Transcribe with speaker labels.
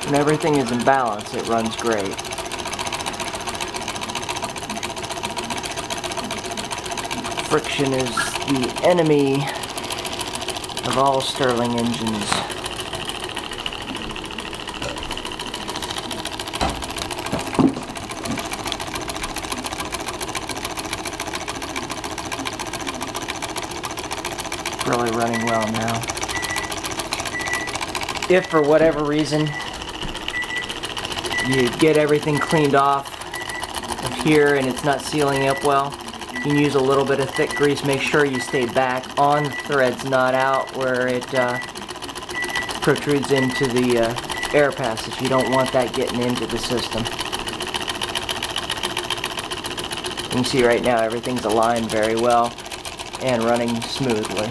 Speaker 1: When everything is in balance, it runs great. Friction is the enemy of all Stirling engines. Really running well now. If for whatever reason you get everything cleaned off of here and it's not sealing up well, you can use a little bit of thick grease. Make sure you stay back on the threads, not out where it protrudes into the air passage. You don't want that getting into the system. You can see right now everything's aligned very well and running smoothly.